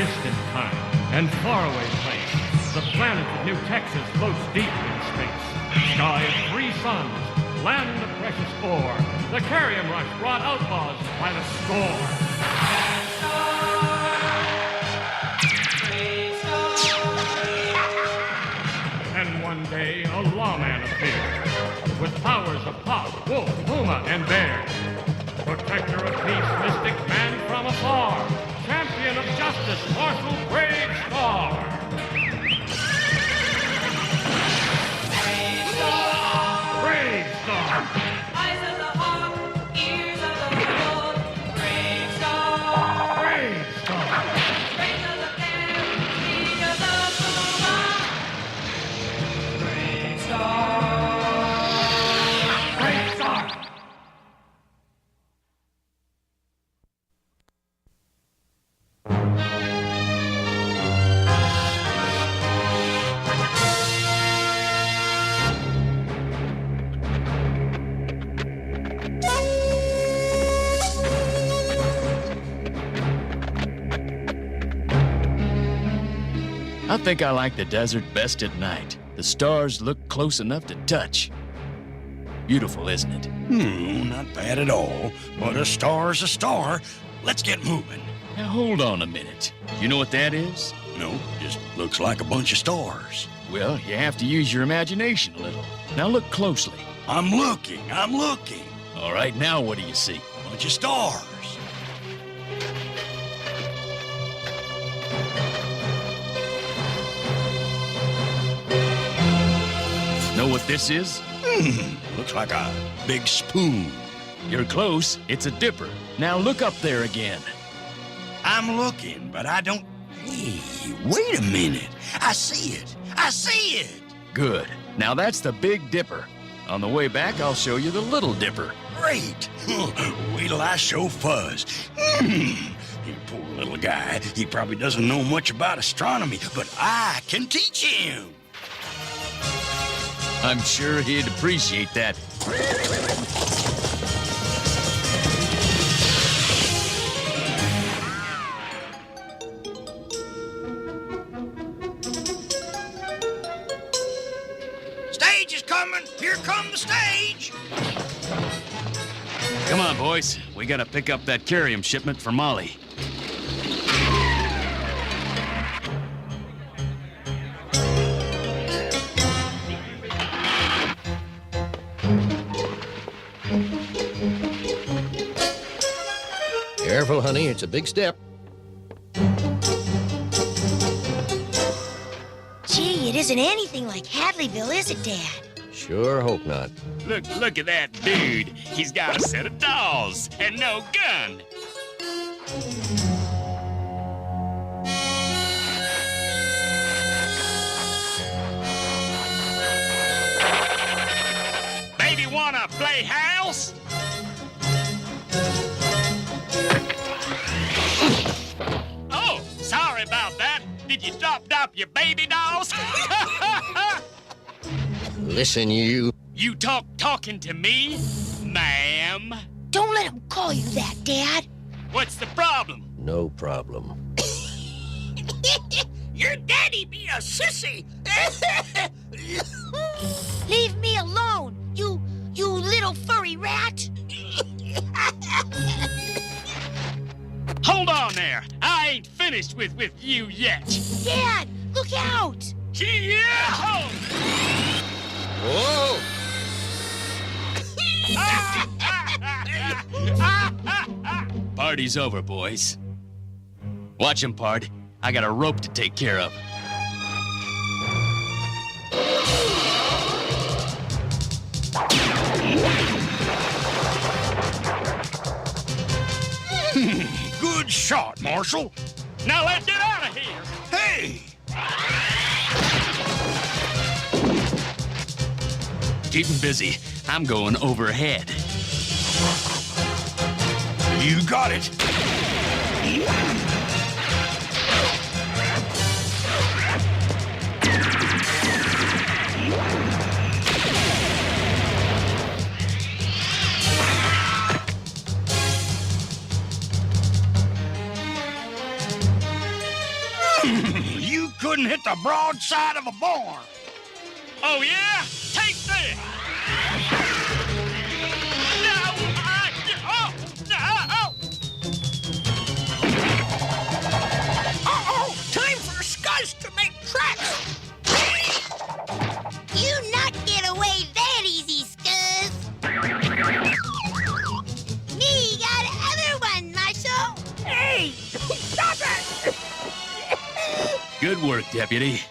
distant time and faraway place, the planet of New Texas floats deep in space. Sky of 3 suns, land of precious ore. The Carrium Rush brought outlaws by the score. And one day, a lawman appeared with powers of hawk, wolf, puma, and bear. Protector of peace, mystic man from afar. Champion of justice, Marshal BraveStarr. BraveStarr. Eyes of the hawk, ears of the wolf. BraveStarr. BraveStarr. Strength of the bear, speed of the puma. BraveStarr. BraveStarr. I think I like the desert best at night. The stars look close enough to touch. Beautiful, isn't it? Not bad at all. But a star's a star. Let's get moving. Now hold on a minute. You know what that is? No, just looks like a bunch of stars. Well, you have to use your imagination a little. Now look closely. I'm looking. All right, now what do you see? Bunch of stars. Know what this is? Looks like a big spoon. You're close. It's a dipper. Now look up there again. I'm looking, but I don't... Hey, wait a minute. I see it. Good. Now that's the Big Dipper. On the way back, I'll show you the Little Dipper. Great. Wait till I show Fuzz. You poor little guy. He probably doesn't know much about astronomy, but I can teach him. I'm sure he'd appreciate that. Stage is coming. Here come the stage. Come on, boys. We gotta pick up that Carrium shipment for Molly. Careful, honey, it's a big step. Gee, it isn't anything like Hadleyville, is it, Dad? Sure hope not. Look at that dude. He's got a set of dolls and no gun. Baby wanna play house? Oh, sorry about that. Did you drop your baby dolls? Listen, you. You talking to me, ma'am? Don't let him call you that, Dad. What's the problem? No problem. Your daddy be a sissy. Leave me alone, you little furry rat. Hold on there. I ain't finished with you yet. Dad, look out! Yeah! Whoa! Party's over, boys. Watch him, Pard. I got a rope to take care of. Good shot, Marshal. Now let's get out of here. Hey! Keep him busy. I'm going overhead. You got it. couldn't hit the broadside of a barn. Oh, yeah? Take this! No! Uh-oh! Time for Scuzz to make tracks! You not get away that easy, Scuzz. Me got other one, Marshal. Hey! Stop it! Good work, Deputy.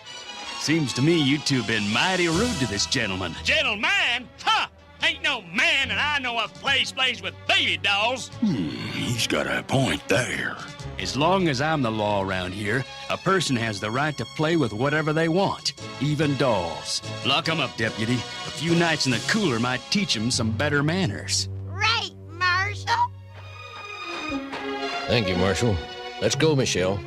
Seems to me you two been mighty rude to this gentleman. Gentleman? Huh! Ain't no man that I know of plays with baby dolls. He's got a point there. As long as I'm the law around here, a person has the right to play with whatever they want, even dolls. Lock 'em up, Deputy. A few nights in the cooler might teach 'em some better manners. Right, Marshal. Thank you, Marshal. Let's go, Michelle.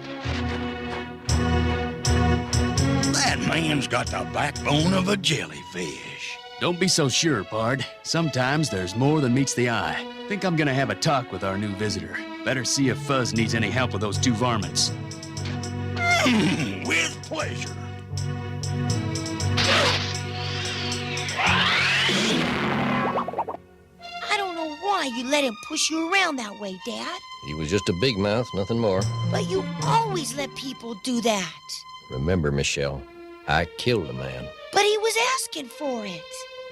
That man's got the backbone of a jellyfish. Don't be so sure, Pard. Sometimes there's more than meets the eye. Think I'm gonna have a talk with our new visitor. Better see if Fuzz needs any help with those two varmints. With pleasure. I don't know why you let him push you around that way, Dad. He was just a big mouth, nothing more. But you always let people do that. Remember, Michelle, I killed a man. But he was asking for it.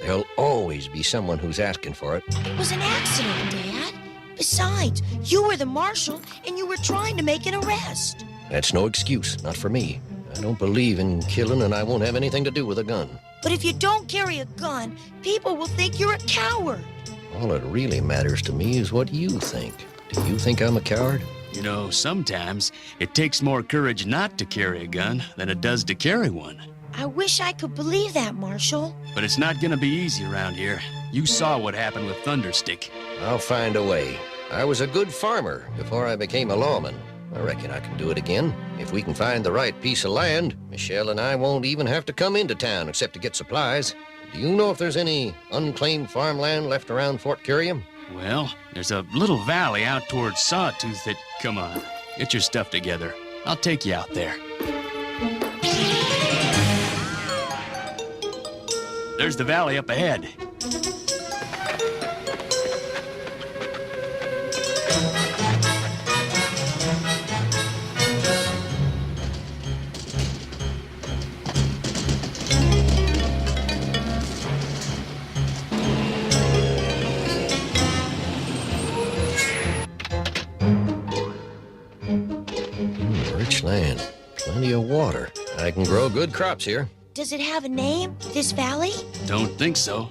There'll always be someone who's asking for it. It was an accident, Dad. Besides, you were the marshal and you were trying to make an arrest. That's no excuse, not for me. I don't believe in killing, and I won't have anything to do with a gun. But if you don't carry a gun, people will think you're a coward. All that really matters to me is what you think. Do you think I'm a coward? You know, sometimes it takes more courage not to carry a gun than it does to carry one. I wish I could believe that, Marshal. But it's not gonna be easy around here. You saw what happened with Thunderstick. I'll find a way. I was a good farmer before I became a lawman. I reckon I can do it again. If we can find the right piece of land, Michelle and I won't even have to come into town except to get supplies. Do you know if there's any unclaimed farmland left around Fort Curium? Well, there's a little valley out towards Sawtooth that... Come on, get your stuff together. I'll take you out there. There's the valley up ahead. Rich land. Plenty of water. I can grow good crops here. Does it have a name, this valley? Don't think so.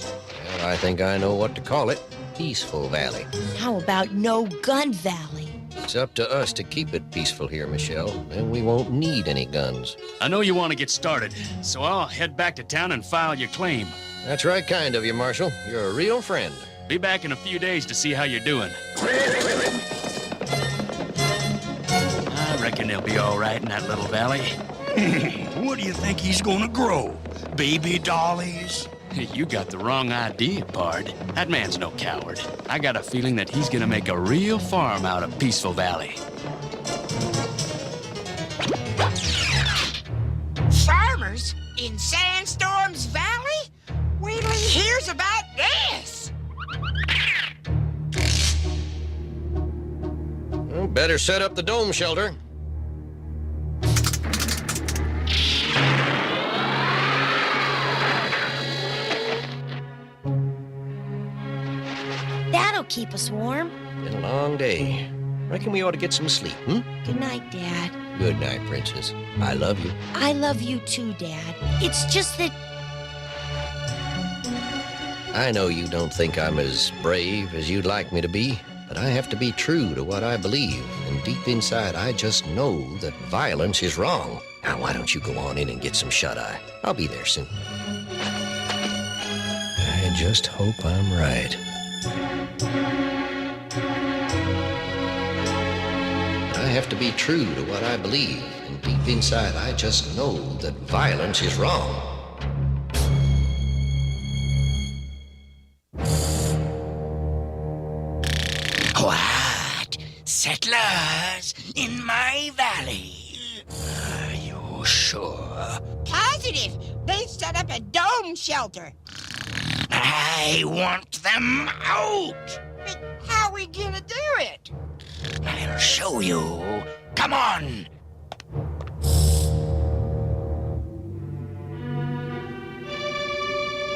Well, I think I know what to call it. Peaceful Valley. How about No Gun Valley? It's up to us to keep it peaceful here, Michelle. Then we won't need any guns. I know you want to get started, so I'll head back to town and file your claim. That's right kind of you, Marshal. You're a real friend. Be back in a few days to see how you're doing. I reckon they'll be all right in that little valley. What do you think he's gonna grow? Baby dollies? You got the wrong idea, Pard. That man's no coward. I got a feeling that he's gonna make a real farm out of Peaceful Valley. Farmers in Sandstorm's Valley? Wait till he hears about this! Well, better set up the dome shelter. That'll keep us warm. Been a long day. Reckon we ought to get some sleep, Good night, Dad. Good night, Princess. I love you. I love you too, Dad. It's just that I know you don't think I'm as brave as you'd like me to be, but I have to be true to what I believe. And deep inside, I just know that violence is Wrong. Now, why don't you go on in and get some shut-eye? I'll be there soon. I just hope I'm right. I have to be true to what I believe, and deep inside I just know that violence is wrong. What? Settlers in my valley? Are you sure? sure? Positive. They set up a dome shelter. I want them out. But how are we gonna do it? I'll show you. Come on.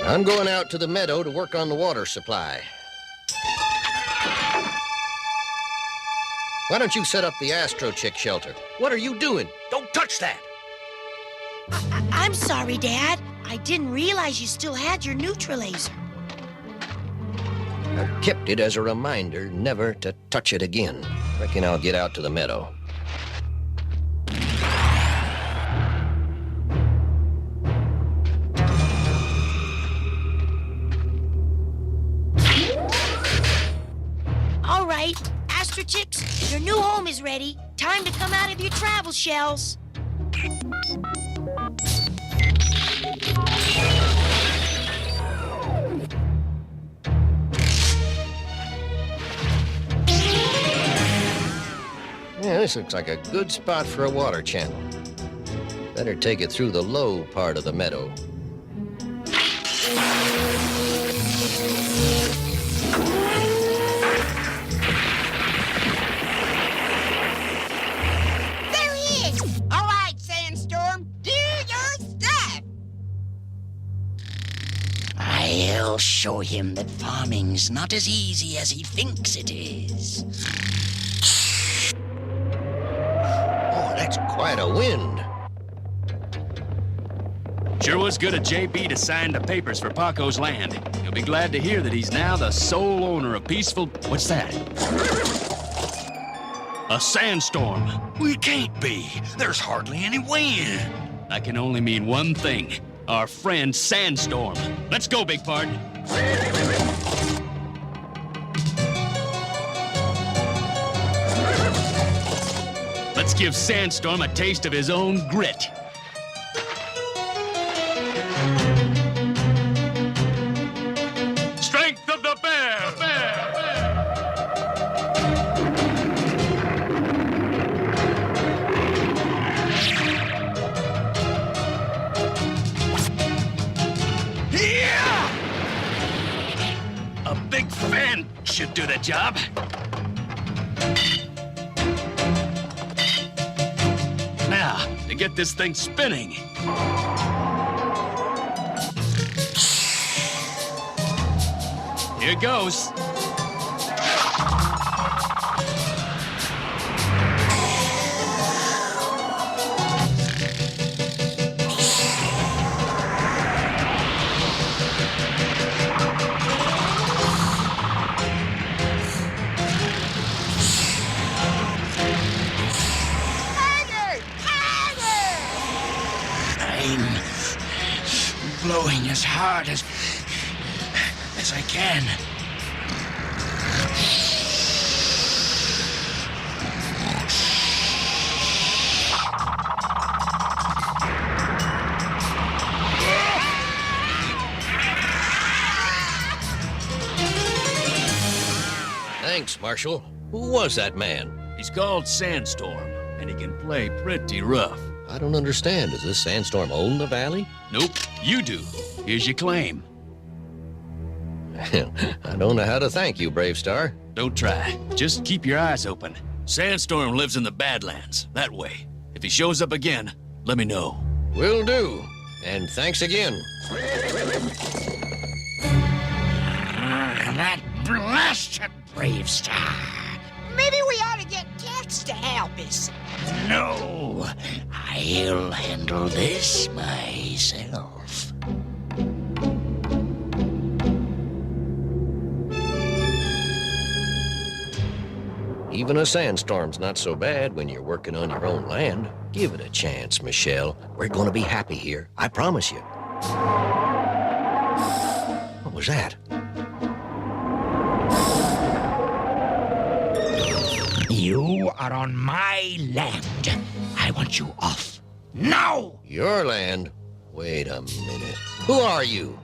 I'm going out to the meadow to work on the water supply. Why don't you set up the Astro Chick shelter? What are you doing? Don't touch that. I'm sorry, Dad. I didn't realize you still had your neutralizer. I've kept it as a reminder never to touch it again. Reckon I'll get out to the meadow. All right, Astro Chicks, your new home is ready. Time to come out of your travel shells. Yeah, this looks like a good spot for a water channel. Better take it through the low part of the meadow. There he is. All right, Sandstorm, do your stuff. I'll show him that farming's not as easy as he thinks it is. Oh, that's quite a wind. Sure was good of JB to sign the papers for Paco's land. You'll be glad to hear that he's now the sole owner of peaceful... What's that? A sandstorm. We can't be. There's hardly any wind. That can only mean one thing. Our friend Sandstorm. Let's go, Big Pard. Let's give Sandstorm a taste of his own grit. Strength of the bear! A big fan should do the job. Now, to get this thing spinning. Here goes. I'm blowing as hard as I can. Thanks, Marshal. Who was that man? He's called Sandstorm, and he can play pretty rough. I don't understand. Does this sandstorm own the valley? Nope, you do. Here's your claim. I don't know how to thank you, BraveStarr. Don't try. Just keep your eyes open. Sandstorm lives in the Badlands, that way. If he shows up again, let me know. Will do. And thanks again. That blasted BraveStarr. Maybe we ought to get Tex to help us. No, I'll handle this myself. Even a sandstorm's not so bad when you're working on your own land. Give it a chance, Michelle. We're going to be happy here. I promise you. What was that? You are on my land. I want you off. Now! Your land? Wait a minute. Who are you?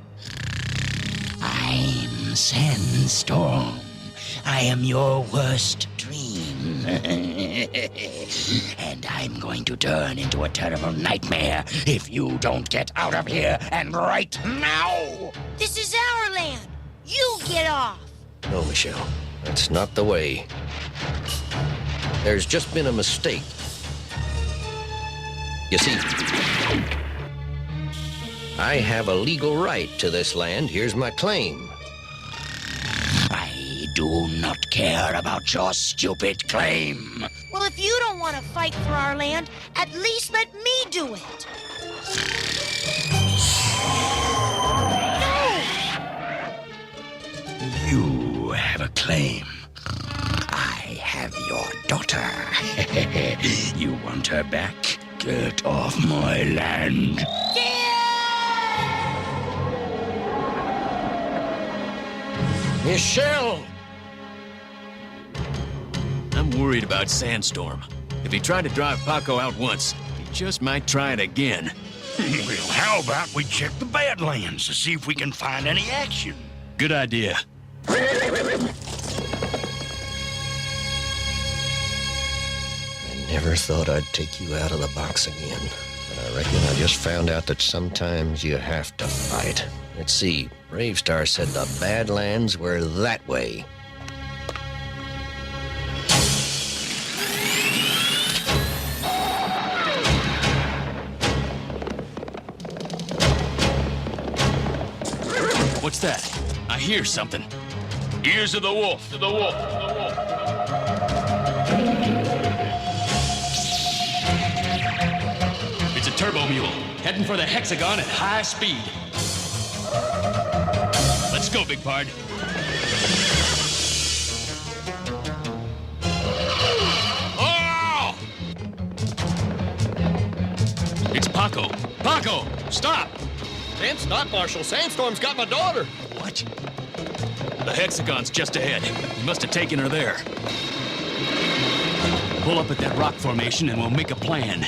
I'm Sandstorm. I am your worst dream. And I'm going to turn into a terrible nightmare if you don't get out of here, and right now! This is our land. You get off. No, Michelle, that's not the way. There's just been a mistake. You see, I have a legal right to this land. Here's my claim. I do not care about your stupid claim. Well, if you don't want to fight for our land, at least let me do it. No! You have a claim. I have your daughter. You want her back? Get off my land. Michelle! I'm worried about Sandstorm. If he tried to drive Paco out once, he just might try it again. Well, how about we check the Badlands to see if we can find any action? Good idea. I never thought I'd take you out of the box again. But I reckon I just found out that sometimes you have to fight. Let's see. BraveStarr said the Badlands were that way. What's that? I hear something. Ears of the wolf. The wolf. The wolf. It's a turbo mule, heading for the hexagon at high speed. Let's go, Big Pard. Oh! It's Paco. Paco, stop! Can't stop, Marshal. Sandstorm's got my daughter. What? The hexagon's just ahead. He must have taken her there. Pull up at that rock formation and we'll make a plan.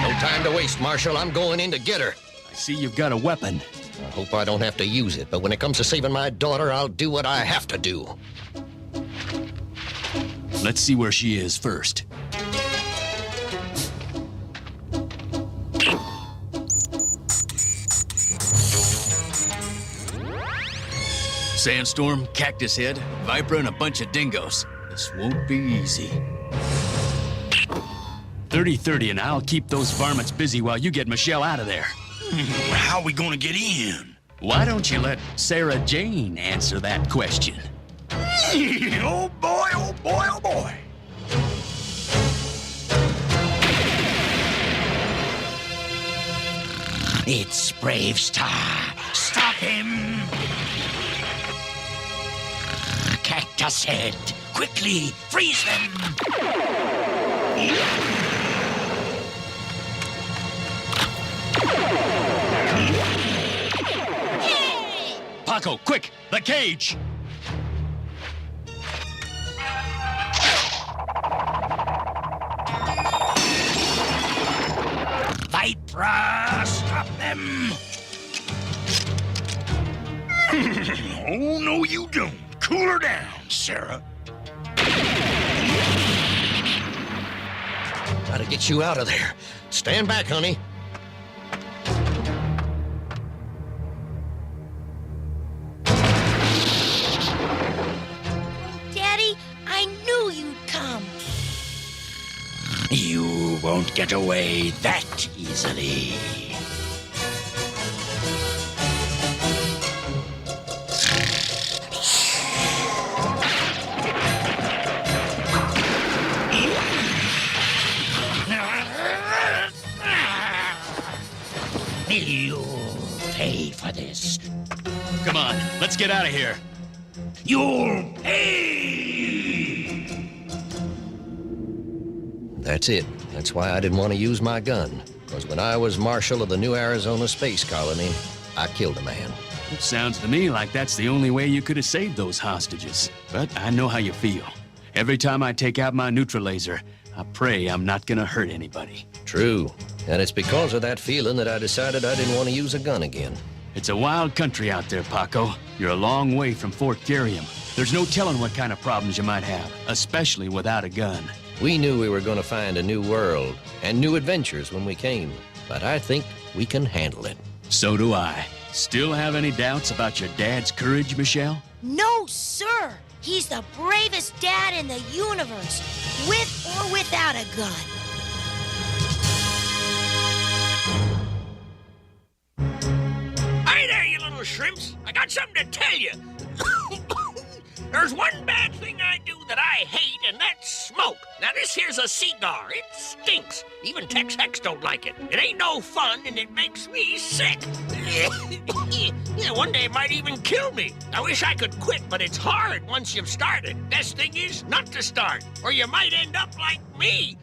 No time to waste, Marshal. I'm going in to get her. I see you've got a weapon. I hope I don't have to use it, but when it comes to saving my daughter, I'll do what I have to do. Let's see where she is first. Sandstorm, Cactus Head, Viper, and a bunch of dingoes. This won't be easy. 30-30, and I'll keep those varmints busy while you get Michelle out of there. How are we gonna get in? Why don't you let Sarah Jane answer that question? Oh boy, oh boy, oh boy. It's BraveStarr. Stop him! Cactus Head, quickly, freeze them! Paco, quick! The cage! Viper, stop them! Oh, no, you don't. Cool her down, Sarah. Gotta get you out of there. Stand back, honey. Daddy, I knew you'd come. You won't get away that easily. You'll pay for this. Come on, let's get out of here. You'll pay! That's it. That's why I didn't want to use my gun. Because when I was Marshal of the New Arizona Space Colony, I killed a man. It sounds to me like that's the only way you could have saved those hostages. But I know how you feel. Every time I take out my neutral laser, I pray I'm not gonna hurt anybody. True. And it's because of that feeling that I decided I didn't want to use a gun again. It's a wild country out there, Paco. You're a long way from Fort Garium. There's no telling what kind of problems you might have, especially without a gun. We knew we were going to find a new world and new adventures when we came, but I think we can handle it. So do I. Still have any doubts about your dad's courage, Michelle? No, sir. He's the bravest dad in the universe, with or without a gun. Hi there, you little shrimps. I got something to tell you. There's one bad thing I do that I hate, and that's smoke. Now, this here's a cigar. It stinks. Even Tex Hex don't like it. It ain't no fun, and it makes me sick. Yeah, one day it might even kill me. I wish I could quit, but it's hard once you've started. Best thing is not to start, or you might end up like me.